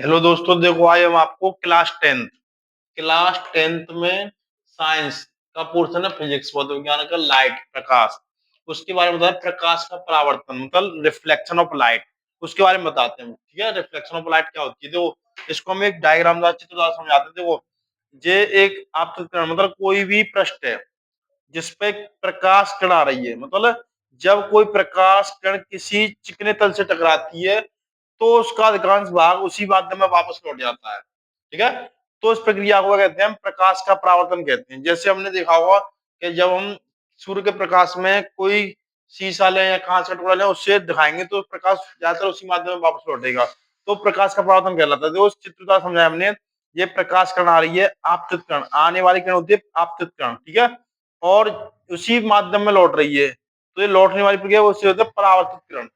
Hello दोस्तों, देखो आज हम आपको क्लास टेंथ में साइंस का पोर्शन है, फिजिक्स भौतिक विज्ञान का लाइट प्रकाश, उसके बारे में बताया। प्रकाश का परावर्तन मतलब रिफ्लेक्शन ऑफ लाइट, उसके बारे में बताते हैं। ठीक है, रिफ्लेक्शन ऑफ लाइट क्या होती है, तो इसको हम एक डायग्राम द्वारा चित्र द्वारा समझाते हैं। देखो, ये एक आप मतलब कोई भी पृष्ठ है जिसपे प्रकाश किरण आ रही है, मतलब जब कोई प्रकाश किरण किसी चिकने तल से टकराती है तो उसका अधिकांश भाग उसी माध्यम में वापस लौट जाता है। ठीक है, तो इस प्रक्रिया को कहते हैं हम प्रकाश का परावर्तन कहते हैं। जैसे हमने देखा होगा कि जब हम सूर्य के प्रकाश में कोई शीशा लें या कांच का टुकड़ा लें, उससे दिखाएंगे तो प्रकाश ज्यादातर उसी माध्यम में वापस लौटेगा, तो प्रकाश का परावर्तन कहलाता है। जो उस चित्र द्वारा समझाया हमने, ये प्रकाश किरण आ रही है, आपतित किरण आने वाली किरण होती है आपतित किरण। ठीक है, और उसी माध्यम में लौट रही है, तो ये लौटने वाली प्रक्रिया उससे होती है परावर्तित किरण।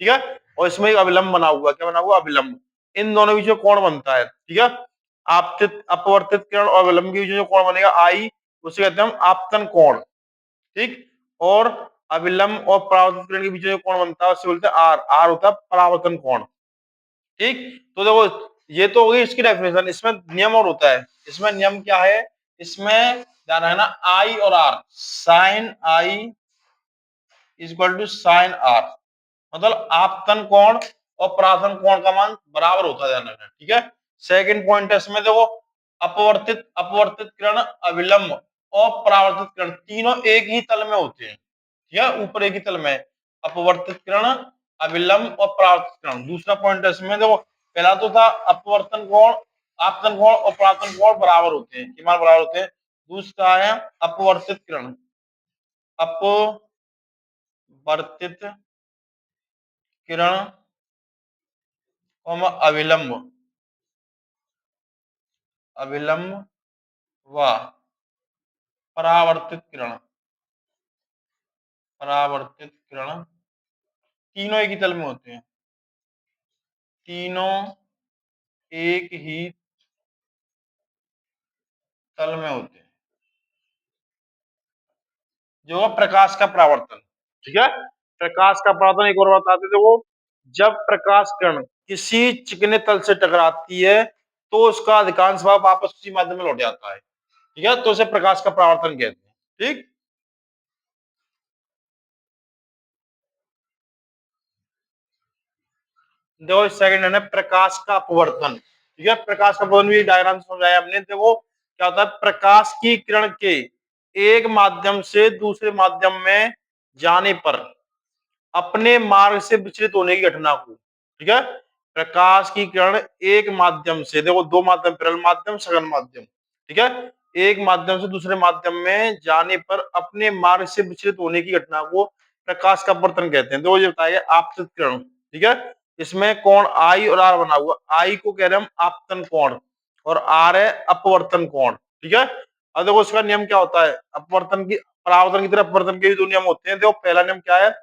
ठीक है, और इसमें एक अभिलंब बना हुआ, क्या बना हुआ, अभिलंब। इन दोनों बीच में कोण बनता है। ठीक है, आपतित अपवर्तित किरण और अभिलंब के बीच में जो कोण बनेगा आई, उसे कहते हैं हम आपतन कोण। ठीक, और अभिलंब और परावर्तित किरण के बीच में जो कोण बनता है उसे बोलते हैं आर, आर होता है परावर्तन कोण। ठीक, तो देखो ये तो होगी इसकी डेफिनेशन। इसमें नियम और होता है, इसमें नियम क्या है, इसमें ध्यान रखना आई और R, sine I is equal to sine R, मतलब आपतन कोण और परावर्तन कोण का मान बराबर होता है, ध्यान रखना। ठीक है, सेकंड पॉइंट है इसमें, देखो अपवर्तित अपवर्तित किरण, अभिलंब और परावर्तित किरण तीनों एक ही तल में होते हैं। ठीक है, ऊपर एक ही तल में अपवर्तित किरण, अभिलंब और परावर्तित किरण। दूसरा पॉइंट है इसमें, देखो पहला तो था अपवर्तन कोण, आपतन कोण और परावर्तन कोण बराबर होते हैं, मान बराबर होते हैं। दूसरा है अपवर्तित किरण, अपवर्तित किरण अविलंब, अविलंब व परावर्तित किरण, परावर्तित किरण तीनों एक ही तल में होते हैं, तीनों एक ही तल में होते हैं। जो है प्रकाश का परावर्तन। ठीक है, प्रकाश का परावर्तन एक और बताते थे, वो जब प्रकाश किरण किसी चिकने तल से टकराती है तो उसका अधिकांश भाग वापस उसी माध्यम में लौट जाता है। ठीक है, तो उसे प्रकाश का परावर्तन कहते हैं। ठीक, देखो सेकंड है प्रकाश का अपवर्तन। ठीक है, प्रकाश का अपवर्तन भी डायग्राम समझाया हमने। देखो क्या होता है, प्रकाश की किरण के एक माध्यम से दूसरे माध्यम में जाने पर अपने मार्ग से विचलित होने की घटना को, ठीक है, प्रकाश की किरण एक माध्यम से, देखो दो माध्यम, विरल माध्यम सघन माध्यम। ठीक है, एक माध्यम से दूसरे माध्यम में जाने पर अपने मार्ग से विचलित होने की घटना को प्रकाश का अपवर्तन कहते हैं। देखो ये बताइए आपतित किरण। ठीक है, इसमें कोण आई और आर बना हुआ, आई को कह रहे हैं हम आपतन कोण और आर है अपवर्तन कोण। ठीक है, अब देखो उसका नियम क्या होता है, अपवर्तन की परावर्तन की तरफ अपवर्तन के भी दो नियम होते हैं। देखो पहला नियम क्या है,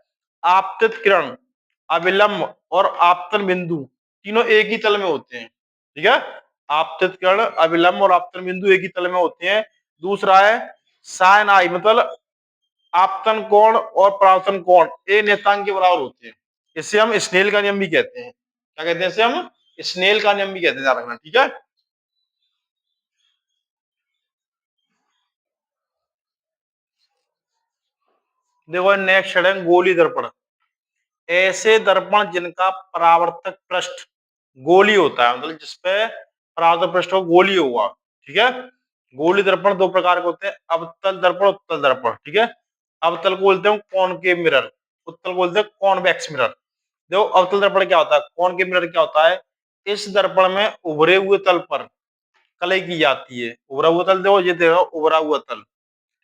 आपतित किरण, अविलंब और आपतन बिंदु तीनों एक ही तल में होते हैं। ठीक है, आपतित किरण, अविलंब और आपतन बिंदु एक ही तल में होते हैं। दूसरा है साइन आई, मतलब आपतन कोण और परावर्तन कोण एक नियतांक के बराबर होते हैं। इसे हम स्नेल का नियम भी कहते हैं। क्या कहते हैं इसे हम, स्नेल का नियम भी कहते हैं, ध्यान रखना। ठीक है, देखो नेक्स्ट है गोली दर्पण। ऐसे दर्पण जिनका परावर्तक पृष्ठ गोली होता है, मतलब जिसपे परावर्तक पृष्ठ हो गोली होगा। ठीक है, गोली दर्पण दो प्रकार के होते हैं, अवतल दर्पण, उत्तल दर्पण। ठीक है, अवतल को बोलते हैं कॉनकेव मिरर, उत्तल को बोलते हैं कॉन्वेक्स मिरर। देखो अवतल दर्पण क्या होता है, कॉनकेव मिरर क्या होता है, इस दर्पण में उभरे हुए तल पर कलई की जाती है। उभरा हुआ तल, देखो ये देखो उभरा हुआ तल।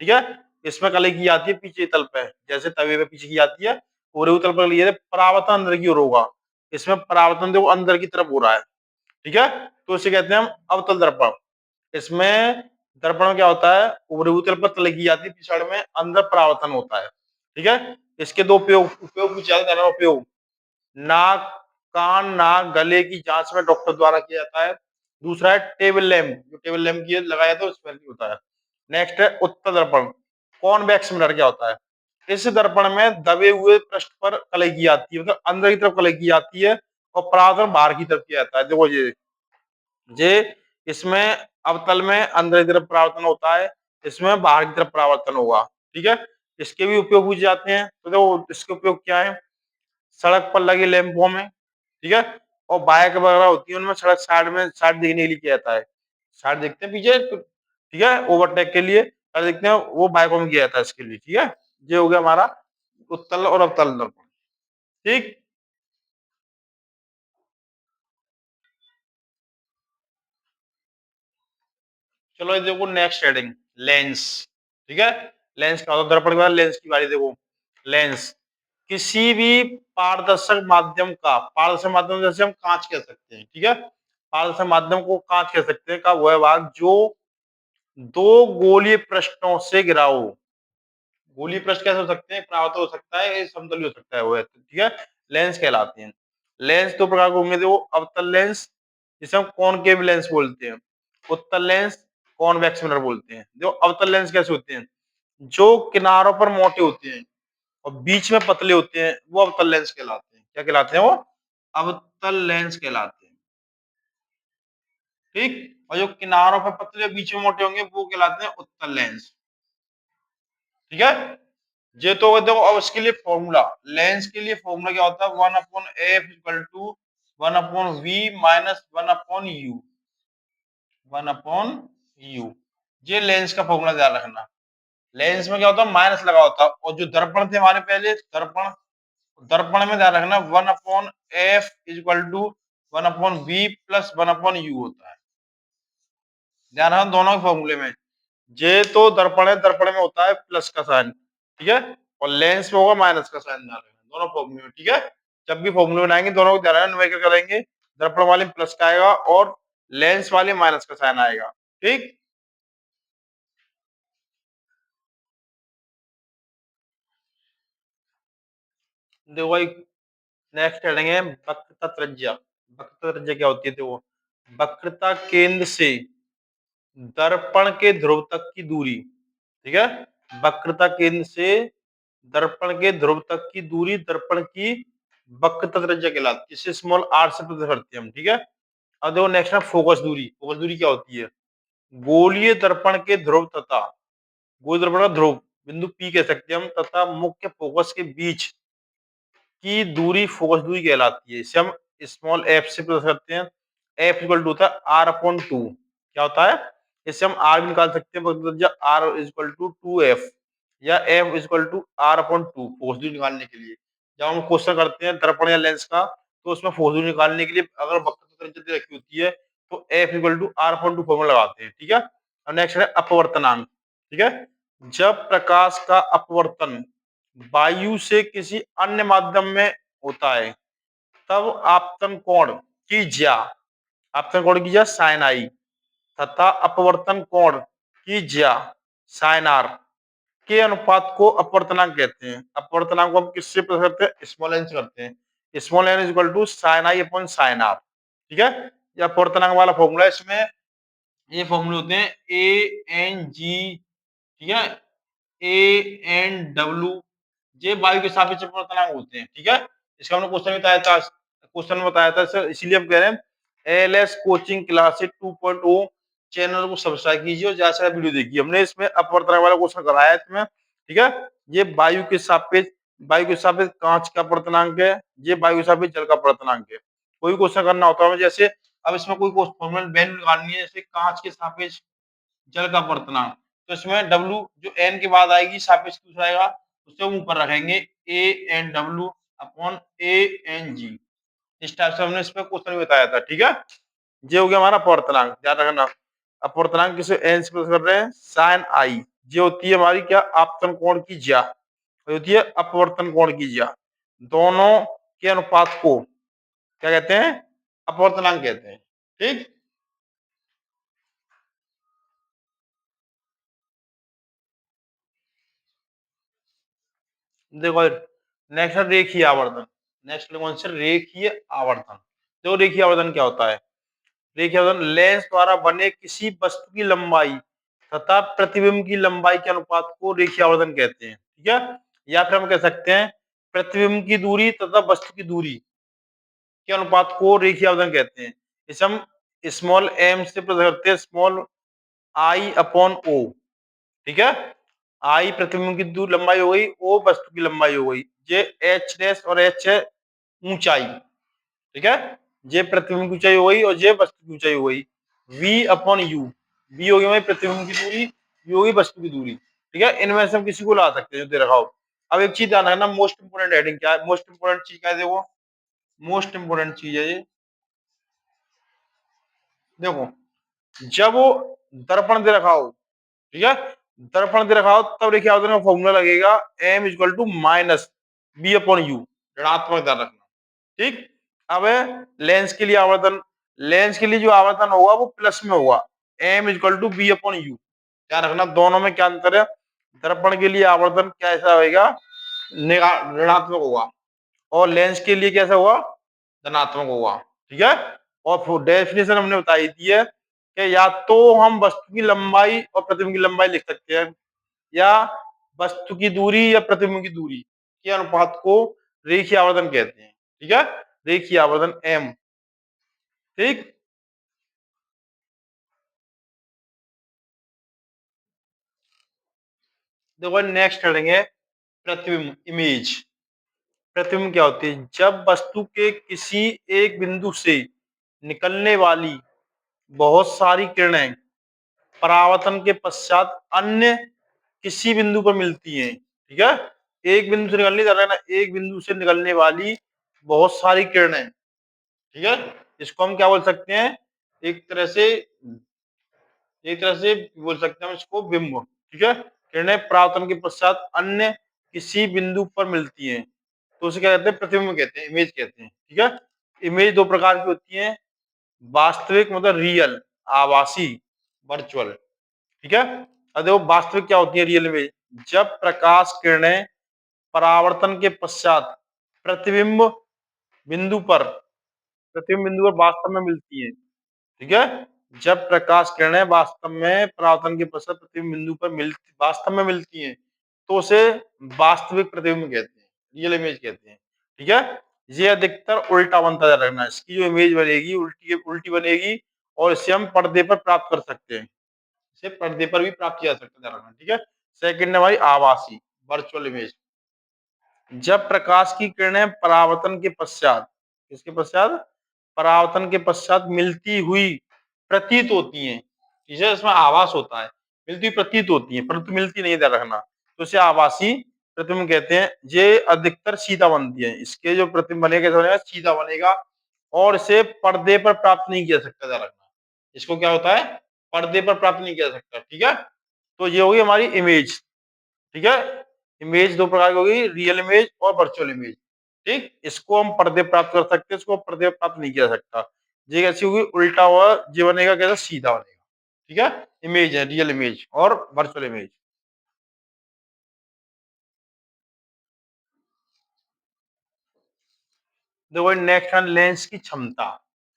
ठीक है, इसमें कलई की जाती है पीछे तल पे, जैसे तवे पे पीछे की जाती है, पूरे तल पर लिए परावर्तन अंदर की ओर होगा। इसमें परावर्तन देखो अंदर की तरफ हो रहा है। ठीक है, तो इसे कहते हैं हम अवतल दर्पण। इसमें दर्पण में क्या होता है, ऊपरी तल पर तलई की जाती है, पिछड़ में अंदर परावर्तन होता है। ठीक है, इसके दो उपयोग उपयोग कुछ ज्यादा उपयोग, नाक, कान, नाक, गले की जांच में डॉक्टर द्वारा किया जाता है। दूसरा है टेबल लैंप, जो टेबल लैंप की लगाया तो उसमें भी होता है। नेक्स्ट है उत्तल दर्पण। कॉन्वेक्स मिरर क्या होता है, इस दर्पण में दबे हुए पृष्ठ पर कलई की जाती है, मतलब अंदर की तरफ कलई की जाती है और परावर्तन बाहर की तरफ किया जाता है। देखो ये जे इसमें अवतल में अंदर की तरफ परावर्तन होता है, इसमें बाहर की तरफ परावर्तन होगा। ठीक है, इसके भी उपयोग पूछ जाते हैं। तो देखो इसके उपयोग क्या है, सड़क पर लगे लैंपों में, ठीक है, और बाइक वगैरह होती है उनमें सड़क साइड देखने के लिए किया जाता है। साइड देखते हैं पीछे तो, ठीक है, ओवरटेक के लिए साइड देखते हैं, वो बाइकों में किया जाता है इसके लिए। ठीक है, ये हो गया हमारा उत्तल और अवतल दर्पण। ठीक, चलो ये देखो नेक्स्ट हेडिंग, लेंस। ठीक है, लेंस का होता है दर्पण के बाद लेंस की बारी। देखो लेंस किसी भी पारदर्शक माध्यम का, पारदर्शक माध्यम जैसे हम कांच कह सकते हैं। ठीक है, पारदर्शक माध्यम को कांच कह सकते हैं का वह भाग जो दो गोलीय पृष्ठों से घिरा हो। गोलीय पृष्ठ कैसे हो सकते हैं, परावर्तन हो सकता है, समतल हो सकता है वो, ठीक है, लेंस कहलाते हैं। लेंस दो प्रकार के होंगे, देखो अवतल लेंस जिसे हम कॉनकेव लेंस बोलते हैं, उत्तल लेंस कॉन्वेक्स मिरर बोलते हैं। देखो अवतल लेंस कैसे होते हैं, जो किनारों पर मोटे होते हैं और बीच में पतले होते हैं, वो अवतल लेंस कहलाते हैं। क्या कहलाते हैं वो, अवतल लेंस कहलाते हैं। ठीक, और जो किनारों पर पतले और बीच में मोटे होंगे वो कहलाते हैं उत्तल लेंस। ठीक है, ये तो देखो अब इसके लिए फॉर्मूला, लेंस के लिए फॉर्मूला क्या होता है, 1/f = 1/v - 1/u। ये लेंस का फॉर्मूला ध्यान रखना। लेंस में क्या होता है, माइनस लगा होता है, और जो दर्पण थे हमारे पहले दर्पण, दर्पण में ध्यान रखना 1/f = 1/v + 1/u होता है। ध्यान रखना दोनों के फॉर्मूले में, जे तो दर्पण है, दर्पण में होता है प्लस का साइन, ठीक है, और लेंस में होगा माइनस का साइन, ध्यान रखना दोनों फॉर्मूले में। ठीक है, जब भी फॉर्मूले बनाएंगे दोनों को ध्यान रखना, न्यूमेरिकल करेंगे, दर्पण वाले में प्लस का आएगा और लेंस वाले माइनस का साइन आएगा। ठीक, देखो भाई नेक्स्ट हेडिंग है वक्रता त्रिज्या। वक्रता त्रिज्या क्या होती है, देखो वक्रता केंद्र से दर्पण के ध्रुव तक की दूरी। ठीक है, वक्रता केंद्र से दर्पण के ध्रुव तक की दूरी दर्पण की वक्रता त्रिज्या कहलाती है, जिसे स्मॉल आर से प्रदर्शित करते हैं हम। ठीक है, अब देखो नेक्स्ट है फोकस दूरी। फोकस दूरी क्या होती है, गोलीय दर्पण के ध्रुव तथा गोलीय दर्पण का ध्रुव बिंदु पी कह सकते हैं हम, तथा मुख्य फोकस के बीच की दूरी फोकस दूरी कहलाती है। इसे हम स्मॉल एफ से प्रदर्शित करते हैं। एफ इक्वल टू होता है r/2। क्या होता है, इससे हम आर भी निकाल सकते हैं, r = 2f, या F equal to r/2 focus दूरी निकालने के लिए। जब हम क्वेश्चन करते हैं दर्पण या लेंस का, तो उसमें फोकस दूरी निकालने के लिए अगर वक्रता त्रिज्या रखी होती है तो F equal to r/2 formula लगाते हैं। ठीक है, अब नेक्स्ट है अपवर्तनांक। ठीक है, जब प्रकाश का अपवर्तन वायु से किसी अन्य माध्यम में होता है, तब आपतन कोण की ज्या, आपतन कोण की ज्या साइन आई, तथा अपवर्तन कोण की ज्या साइन आर के अनुपात को अपवर्तनांक कहते हैं। अपवर्तनांक को हम किससे प्रकट करते हैं, स्मॉल एन से करते हैं। Small N equal to sine I upon sine R. ठीक है, ये अपवर्तनांक वाला फॉर्मूला है। इसमें ये फॉर्मूले होते हैं ए एन जी, ठीक है, ए एन डब्ल्यू, ये वायु के सापेक्ष अपवर्तनांक होते हैं। ठीक है, इसका हमने क्वेश्चन बताया था, क्वेश्चन में बताया था सर, इसीलिए हम कह रहे हैं एलएस कोचिंग क्लासेस 2.0 चैनल को सब्सक्राइब कीजिए और ज्यादा से ज्यादा वीडियो देखिए। हमने इसमें अपवर्तनांक वाला क्वेश्चन कराया है इसमें। ठीक है, ये वायु के सापेक्ष कांच का अपवर्तनांक है, ये वायु के सापेक्ष जल का अपवर्तनांक है। कोई क्वेश्चन करना होता है जैसे, अब इसमें कोई फॉर्मूला वैल्यू निकालनी है, जैसे कांच के सापेक्ष जल का अपवर्तनांक, तो इसमें डब्ल्यू जो एन के बाद आएगी सापेक्ष दूसरा आएगा, उससे हम ऊपर रखेंगे A N W upon A N G. इस टाइप से हमने इसमें क्वेश्चन बताया था। ठीक है, ये हो गया हमारा अपवर्तनांक, ध्यान रखना। अपवर्तनांक किसे एन से प्लस कर रहे हैं, साइन आई, ये होती है हमारी क्या, आपतन कोण की ज्या, होती है अपवर्तन कोण की ज्या। दोनों के अनुपात को क्या कहते हैं, अपवर्तनांक कहते हैं। ठीक, देखो नेक्स्ट रेखीय आवर्धन। नेक्स्ट कौन से, रेखीय आवर्धन। देखो रेखीय आवर्धन क्या होता है, रेखीय आवर्धन लेंस द्वारा बने किसी वस्तु की लंबाई तथा प्रतिबिंब की लंबाई के अनुपात को रेखीय आवर्धन कहते हैं। ठीक है, या फिर हम कह सकते हैं प्रतिबिंब की दूरी तथा वस्तु की दूरी के अनुपात को रेखीय आवर्धन कहते हैं। इसे हम स्मॉल एम से प्रदर्शित करते हैं स्मॉल आई अपॉन ओ। ठीक है, आई प्रतिबिंब की दूर लंबाई हो गई, ओ वस्तु की लंबाई हो गई। ये एच डैश और एच है ऊंचाई। ठीक है, ये प्रतिबिंब की ऊंचाई हो गई और ये वस्तु की ऊंचाई हो गई। वी अपॉन यू, वी होगी हमारी प्रतिबिंब की दूरी, यू होगी वस्तु की दूरी। ठीक है, इनमें से हम किसी को ला सकते हैं जो दे रखा हो। अब एक चीज ध्यान रखना, मोस्ट इंपोर्टेंट हेडिंग क्या है, मोस्ट इंपोर्टेंट चीज क्या है, देखो मोस्ट इंपोर्टेंट चीज है ये। देखो, जब वो दर्पण दे रखा हो, ठीक है, दर्पण दे रखा हो तब देखिए आवर्तन का फॉर्मूला लगेगा M equal to minus B upon U, ऋणात्मक ध्यान रखना। ठीक, अब लेंस के लिए आवर्तन, लेंस के लिए जो आवर्तन होगा वो प्लस में होगा, M equal to B upon U. ध्यान रखना दोनों में क्या अंतर है, दर्पण के लिए आवर्तन कैसा होगा, ऋणात्मक होगा, और लेंस के लिए कैसा होगा, धनात्मक होगा। ठीक है, और डेफिनेशन हमने बताई दी है कि या तो हम वस्तु की लंबाई और प्रतिबिंब की लंबाई लिख सकते हैं, या वस्तु की दूरी या प्रतिबिंब की दूरी के अनुपात को रेखीय आवर्धन कहते हैं। ठीक है, रेखीय आवर्धन एम। ठीक, देखो नेक्स्ट करेंगे प्रतिबिंब, इमेज। प्रतिबिंब क्या होती है, जब वस्तु के किसी एक बिंदु से निकलने वाली बहुत सारी किरणें परावर्तन के पश्चात अन्य किसी बिंदु पर मिलती हैं। ठीक है, एक बिंदु से निकलने जा रहा है ना, एक बिंदु से निकलने वाली बहुत सारी किरणें। ठीक है, इसको हम क्या बोल सकते हैं, एक तरह से, एक तरह से बोल सकते हैं हम इसको बिंब। ठीक है, किरणें परावर्तन के पश्चात अन्य किसी बिंदु पर मिलती हैं तो उसे क्या कहते हैं, प्रतिबिंब कहते हैं, इमेज कहते हैं। ठीक है, इमेज दो प्रकार की होती है, वास्तविक मतलब रियल, आभासी वर्चुअल। ठीक है, अब देखो वास्तविक क्या होती है रियल इमेज, जब प्रकाश किरणें परावर्तन के पश्चात प्रतिबिंब बिंदु पर, प्रतिबिंब बिंदु पर वास्तव में मिलती है। ठीक है, जब प्रकाश किरणें वास्तव में परावर्तन के पश्चात प्रतिबिंब बिंदु पर मिलती, वास्तव में मिलती हैं तो उसे वास्तविक प्रतिबिंब कहते हैं, रियल इमेज कहते हैं। ठीक है, ये अधिकतर उल्टा बनता जा रहा है, इसकी जो इमेज बनेगी उल्टी उल्टी बनेगी, और इसे हम पर्दे पर प्राप्त कर सकते हैं, इसे पर्दे पर भी प्राप्त किया जा सकता है। ठीक है, सेकंड है भाई आभासी वर्चुअल इमेज, जब प्रकाश की किरणें परावर्तन के पश्चात, इसके पश्चात, परावर्तन के पश्चात मिलती हुई प्रतीत होती हैं। ठीक है, इसमें आभास होता है, मिलती हुई प्रतीत होती है परंतु मिलती नहीं, ध्यान रखना, तो इसे आभासी प्रतिबिंब कहते हैं। ये अधिकतर सीधा बनती है, इसके जो प्रतिबिंब बनेगा कैसे बनेगा, सीधा बनेगा, और इसे पर्दे पर प्राप्त नहीं किया सकता, ध्यान रखना, इसको क्या होता है, पर्दे पर प्राप्त नहीं किया सकता। ठीक है, तो ये होगी हमारी इमेज। ठीक है, इमेज दो प्रकार की होगी, रियल इमेज और वर्चुअल इमेज। ठीक, इसको हम पर्दे प्राप्त कर सकते हैं, इसको पर्दे प्राप्त नहीं किया जा सकता। ये कैसी होगी, उल्टा हुआ ये बनेगा, कैसा, सीधा बनेगा। ठीक है, इमेज है रियल इमेज और वर्चुअल इमेज। देखो नेक्स्ट है लेंस की क्षमता।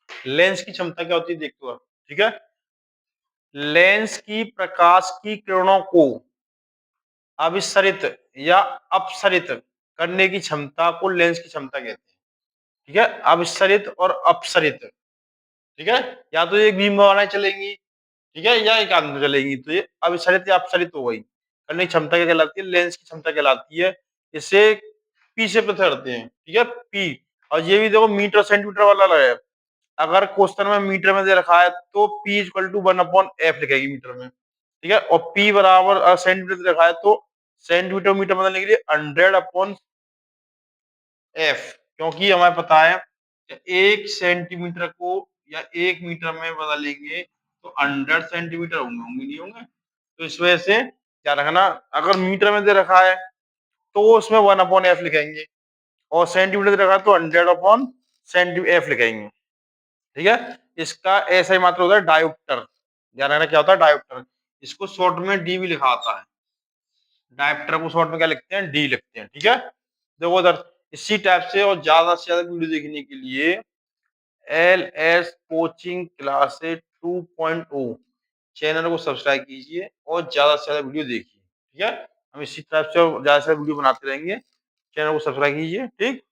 लेंस की क्षमता क्या होती है देखते हो, ठीक है, लेंस की प्रकाश की किरणों को अभिसरित या अपसरित करने की क्षमता को लेंस की क्षमता कहते हैं। ठीक है, अभिसरित और अपसरित। ठीक है, या तो एक बीम बनाए चलेंगी, ठीक है, या एक आदमी चलेगी, तो ये अभिसरित या अपसरित हो गई, करने की क्षमता क्या कहलाती है, लेंस की क्षमता कहलाती है। इसे पी से पृथक करते हैं। ठीक है, पी, और ये भी देखो मीटर सेंटीमीटर वाला लगा है, अगर क्वेश्चन में मीटर में दे रखा है तो पी इक्वल टू 1/f लिखेगी मीटर में। ठीक है, और पी बराबर सेंटीमीटर दे रखा है तो सेंटीमीटर मीटर बदलने के लिए 100/f, क्योंकि हमें पता है कि एक सेंटीमीटर को या एक मीटर में बदलेंगे तो 100 सेंटीमीटर होंगे, होंगे नहीं होंगे, तो इस वजह से क्या रखना, अगर मीटर में दे रखा है तो उसमें 1/f लिखेंगे, और सेंटीमीटर दे रखा है तो 100/सेंटी-f लिखेंगे। ठीक है, इसका ऐसा ही मात्र होता है डायोप्टर, ध्यान रखना क्या होता है डायोप्टर, इसको शॉर्ट में डी भी लिखा आता है, डायोप्टर को शॉर्ट में क्या लिखते हैं, डी लिखते हैं। ठीक है, देखो उधर इसी टाइप से और ज्यादा से ज्यादा वीडियो देखने के लिए L S coaching classes 2.0 channel को सब्सक्राइब कीजिए और ज्यादा से ज्यादा वीडियो देखिए। ठीक है, हम इसी टाइप से ज्यादा से ज्यादा वीडियो बनाते रहेंगे, चैनल को सब्सक्राइब कीजिए। ठीक।